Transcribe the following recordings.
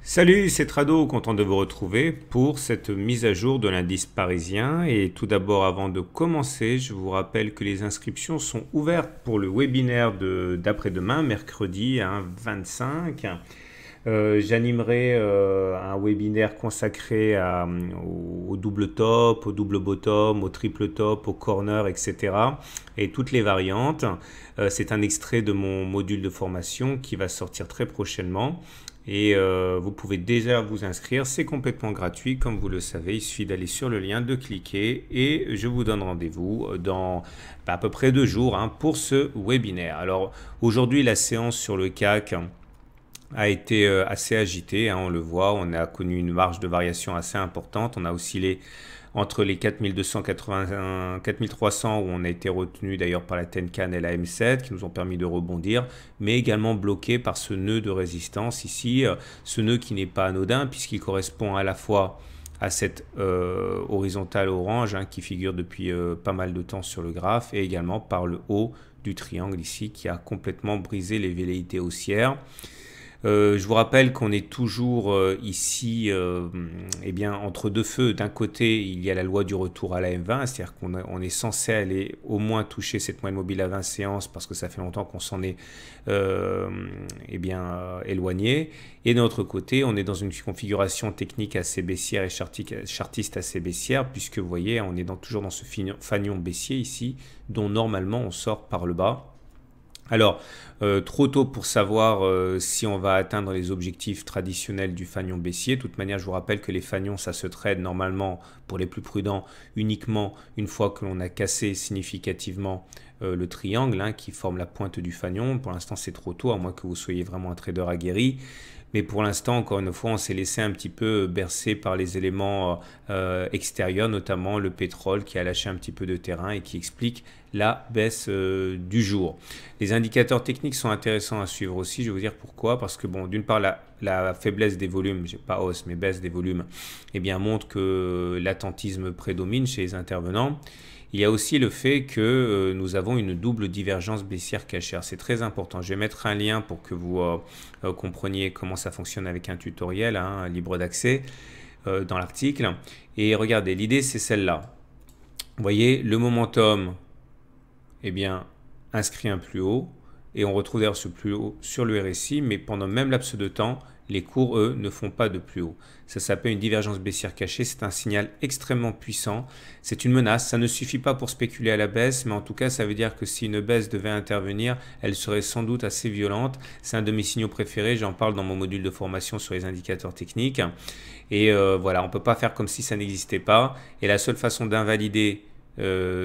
Salut, c'est Trado, content de vous retrouver pour cette mise à jour de l'indice parisien. Et tout d'abord, avant de commencer, je vous rappelle que les inscriptions sont ouvertes pour le webinaire d'après-demain, mercredi 25. J'animerai un webinaire consacré au double top, au double bottom, au triple top, au corner, etc. Et toutes les variantes. C'est un extrait de mon module de formation qui va sortir très prochainement. Et vous pouvez déjà vous inscrire, c'est complètement gratuit comme vous le savez, il suffit d'aller sur le lien, de cliquer et je vous donne rendez-vous dans à peu près 2 jours pour ce webinaire. Alors aujourd'hui la séance sur le CAC a été assez agitée, on le voit, on a connu une marge de variation assez importante, on a oscillé entre les 4280, 4300 où on a été retenu d'ailleurs par la Tenkan et la M7 qui nous ont permis de rebondir, mais également bloqué par ce nœud de résistance ici, ce nœud qui n'est pas anodin puisqu'il correspond à la fois à cette horizontale orange qui figure depuis pas mal de temps sur le graphe et également par le haut du triangle ici qui a complètement brisé les velléités haussières. Je vous rappelle qu'on est toujours ici entre deux feux. D'un côté, il y a la loi du retour à la M20, c'est-à-dire qu'on est censé aller au moins toucher cette moyenne mobile à 20 séances parce que ça fait longtemps qu'on s'en est éloigné. Et de notre côté, on est dans une configuration technique assez baissière et chartiste assez baissière puisque vous voyez, on est toujours dans ce fanion baissier ici dont normalement on sort par le bas. Alors, trop tôt pour savoir si on va atteindre les objectifs traditionnels du fanion baissier. De toute manière, je vous rappelle que les fanions, ça se trade normalement, pour les plus prudents, uniquement une fois que l'on a cassé significativement le triangle qui forme la pointe du fanion. Pour l'instant, c'est trop tôt, à moins que vous soyez vraiment un trader aguerri. Mais pour l'instant, encore une fois, on s'est laissé un petit peu bercer par les éléments extérieurs, notamment le pétrole qui a lâché un petit peu de terrain et qui explique la baisse du jour. Les indicateurs techniques sont intéressants à suivre aussi, je vais vous dire pourquoi. Parce que bon, d'une part, la faiblesse des volumes, pas hausse, mais baisse des volumes, montre que l'attentisme prédomine chez les intervenants. Il y a aussi le fait que nous avons une double divergence baissière cachère. C'est très important. Je vais mettre un lien pour que vous compreniez comment ça fonctionne avec un tutoriel libre d'accès dans l'article. Et regardez, l'idée c'est celle-là. Vous voyez, le momentum inscrit un plus haut. Et on retrouve d'ailleurs ce plus haut sur le RSI, mais pendant le même laps de temps, les cours, eux, ne font pas de plus haut. Ça s'appelle une divergence baissière cachée. C'est un signal extrêmement puissant. C'est une menace. Ça ne suffit pas pour spéculer à la baisse, mais en tout cas, ça veut dire que si une baisse devait intervenir, elle serait sans doute assez violente. C'est un de mes signaux préférés. J'en parle dans mon module de formation sur les indicateurs techniques. Et voilà, on ne peut pas faire comme si ça n'existait pas. Et la seule façon d'invalider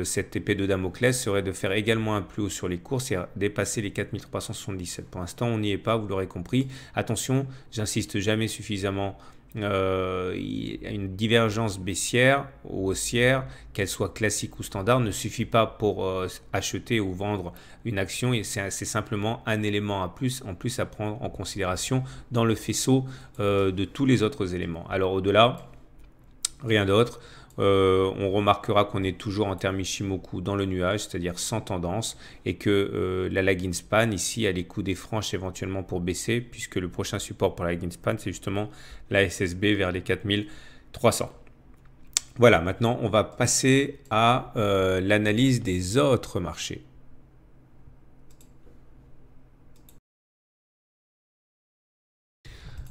cette épée de Damoclès serait de faire également un plus haut sur les cours, c'est dépasser les 4377. Pour l'instant, on n'y est pas, vous l'aurez compris. Attention, j'insiste jamais suffisamment. Il y a une divergence baissière ou haussière, qu'elle soit classique ou standard, ne suffit pas pour acheter ou vendre une action. C'est simplement un élément en plus à prendre en considération dans le faisceau de tous les autres éléments. Alors au-delà, rien d'autre. On remarquera qu'on est toujours en termes Ichimoku dans le nuage, c'est-à-dire sans tendance, et que la lagging span ici a les coudées franches éventuellement pour baisser, puisque le prochain support pour la lagging span c'est justement la SSB vers les 4300. Voilà, maintenant on va passer à l'analyse des autres marchés.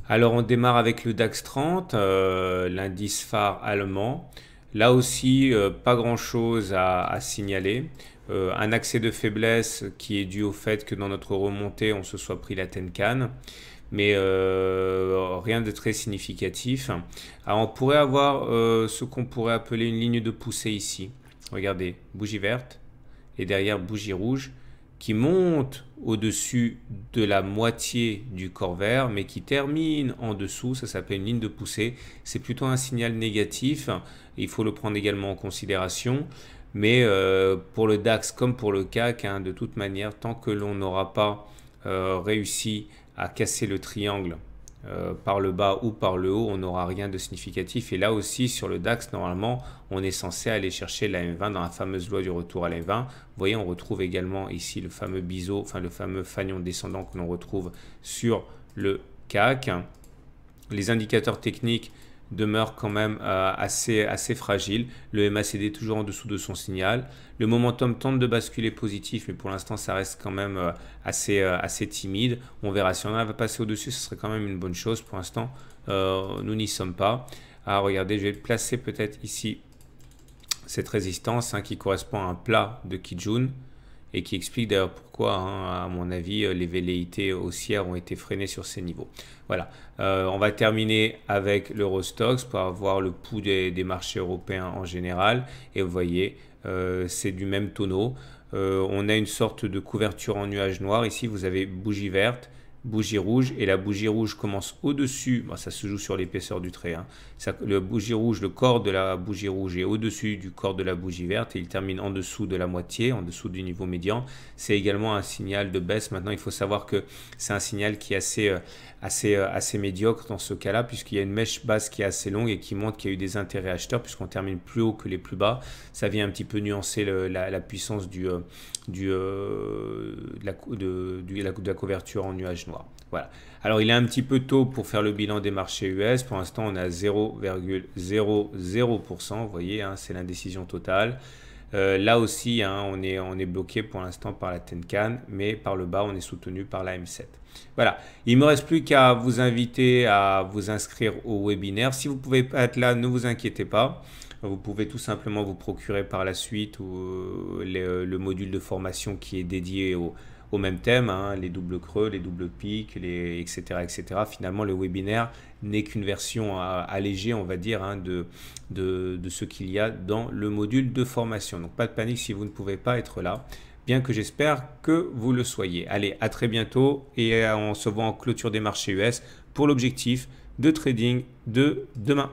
Alors on démarre avec le DAX 30, l'indice phare allemand. Là aussi, pas grand-chose à signaler. Un accès de faiblesse qui est dû au fait que dans notre remontée, on se soit pris la Tenkan. Mais rien de très significatif. Alors on pourrait avoir ce qu'on pourrait appeler une ligne de poussée ici. Regardez, bougie verte et derrière bougie rouge qui monte au-dessus de la moitié du corps vert, mais qui termine en dessous. Ça s'appelle une ligne de poussée. C'est plutôt un signal négatif. Il faut le prendre également en considération. Mais pour le DAX comme pour le CAC, de toute manière, tant que l'on n'aura pas réussi à casser le triangle par le bas ou par le haut, on n'aura rien de significatif. Et là aussi, sur le DAX, normalement, on est censé aller chercher la M20 dans la fameuse loi du retour à la M20. Vous voyez, on retrouve également ici le fameux biseau, enfin le fameux fanion descendant que l'on retrouve sur le CAC. Les indicateurs techniques demeure quand même assez fragile. Le MACD toujours en dessous de son signal. Le momentum tente de basculer positif, mais pour l'instant, ça reste quand même assez timide. On verra si on va passer au-dessus, ce serait quand même une bonne chose. Pour l'instant, nous n'y sommes pas. Ah, regardez, je vais placer peut-être ici cette résistance qui correspond à un plat de Kijun et qui explique d'ailleurs pourquoi, à mon avis, les velléités haussières ont été freinées sur ces niveaux. Voilà, on va terminer avec l'Eurostoxx pour avoir le pouls des marchés européens en général. Et vous voyez, c'est du même tonneau. On a une sorte de couverture en nuage noir. Ici, vous avez bougie verte, bougie rouge, et la bougie rouge commence au-dessus, bon, ça se joue sur l'épaisseur du trait, le bougie rouge, le corps de la bougie rouge est au-dessus du corps de la bougie verte et il termine en dessous de la moitié, en dessous du niveau médian. C'est également un signal de baisse. Maintenant, il faut savoir que c'est un signal qui est assez médiocre dans ce cas-là, puisqu'il y a une mèche basse qui est assez longue et qui montre qu'il y a eu des intérêts acheteurs, puisqu'on termine plus haut que les plus bas. Ça vient un petit peu nuancer la puissance de la couverture en nuage noir. Voilà. Alors, il est un petit peu tôt pour faire le bilan des marchés US. Pour l'instant, on est à 0,00%. Vous voyez, c'est l'indécision totale. Là aussi, on est bloqué pour l'instant par la Tenkan, mais par le bas, on est soutenu par la M7. Voilà, il ne me reste plus qu'à vous inviter à vous inscrire au webinaire. Si vous ne pouvez pas être là, ne vous inquiétez pas. Vous pouvez tout simplement vous procurer par la suite le module de formation qui est dédié au même thème, les doubles creux, les doubles pics, etc., etc. Finalement, le webinaire n'est qu'une version allégée, on va dire, de ce qu'il y a dans le module de formation. Donc, pas de panique si vous ne pouvez pas être là, bien que j'espère que vous le soyez. Allez, à très bientôt et on se voit en clôture des marchés US pour l'objectif de trading de demain.